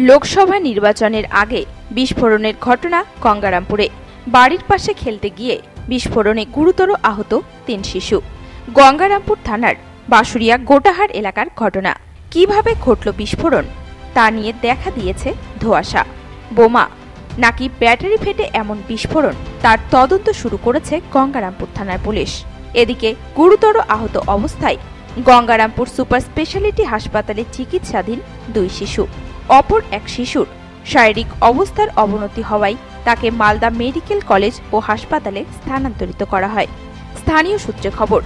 লোকসভা নির্বাচনের আগে বিস্ফোরণের ঘটনা গঙ্গারামপুরে। বাড়ির পাশে খেলতে গিয়ে বিস্ফোরণে গুরুতর আহত 3 শিশু। গঙ্গারামপুর থানার বাসুরিয়া গোটাহার এলাকার ঘটনা। কিভাবে ঘটল বিস্ফোরণ তা নিয়ে দেখা দিয়েছে ধোঁয়াশা। বোমা নাকি ব্যাটারি ফেটে এমন বিস্ফোরণ, তার তদন্ত শুরু করেছে গঙ্গারামপুর থানার পুলিশ। এদিকে গুরুতর আহত অবস্থায় গঙ্গারামপুর সুপার স্পেশালিটি হাসপাতালে চিকিৎসাধীন 2 শিশু। অপর এক শিশুর শারীরিক অবস্থার অবনতি হওয়ায় তাকে মালদা মেডিকেল কলেজ ও হাসপাতালে স্থানান্তরিত করা হয়। স্থানীয় সূত্রে খবর,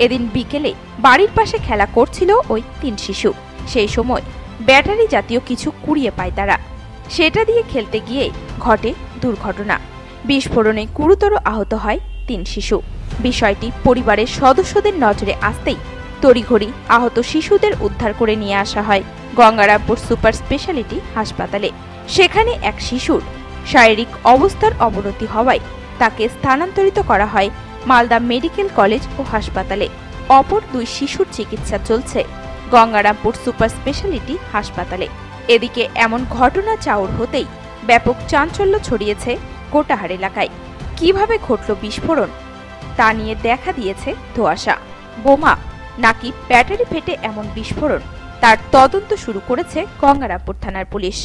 এদিন বিকেলে বাড়ির পাশে খেলা করছিল ওই 3 শিশু। সেই সময় ব্যাটারি জাতীয় কিছু কুড়িয়ে পায় তারা। সেটা দিয়ে খেলতে গিয়ে ঘটে দুর্ঘটনা। বিস্ফোরণে গুরুতর আহত হয় 3 শিশু। বিষয়টি পরিবারের সদস্যদের নজরে আসতেই তড়িঘড়ি আহত শিশুদের উদ্ধার করে নিয়ে আসা হয় গঙ্গারামপুর সুপার স্পেশালিটি হাসপাতালে। সেখানে এক শিশুর শারীরিক অবস্থার অবনতি হওয়ায় তাকে স্থানান্তরিত করা হয় মালদা মেডিকেল কলেজ ও হাসপাতালে। অপর 2 শিশুর চিকিৎসা চলছে গঙ্গারামপুর সুপার স্পেশালিটি হাসপাতালে। এদিকে এমন ঘটনা চাউর হতেই ব্যাপক চাঞ্চল্য ছড়িয়েছে গোটাহার এলাকায়। কিভাবে ঘটল বিস্ফোরণ তা নিয়ে দেখা দিয়েছে ধোঁয়াশা। বোমা নাকি ব্যাটারি ফেটে এমন বিস্ফোরণ, তার তদন্ত শুরু করেছে গঙ্গারামপুর থানার পুলিশ।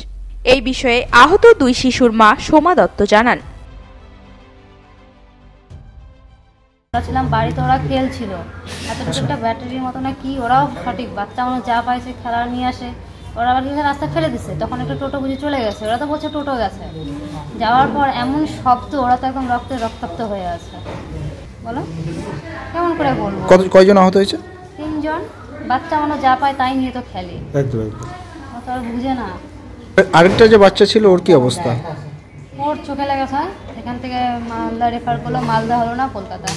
এই বিষয়ে আহত 2 শিশুর মা সোমা দত্ত জানান, ছিলাম বাড়িতে, ওরা খেলছিল, এতটুকু একটা ব্যাটারির মতো না কি, ওরাও সঠিক বাচ্চা মানুষ যা পাইছে খেলা নিয়ে আসে, ওরা আবার রাস্তায় ফেলে দিচ্ছে। তখন একটা টোটো বুঝে চলে গেছে, ওরা তো বলছে টোটো গেছে। যাওয়ার পর এমন শব্দ, ওরা তো একদম রক্তাক্ত হয়ে আছে। বলো কেমন করে বলবো? কয়জন আহত হয়েছে? 3 জন। বাচ্চা মানুষ যা পায় তাই নিয়ে তো খেলে, একদম। ও তো আর বুঝে না। আরেকটা যে বাচ্চা ছিল ওর কি অবস্থা? ওর চোখে লেগেছে, এখান থেকে মালদা রেফার করলো, মালদা হলো না কলকাতা।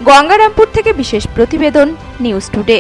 গঙ্গারামপুর থেকে বিশেষ প্রতিবেদন, নিউজ টুডে।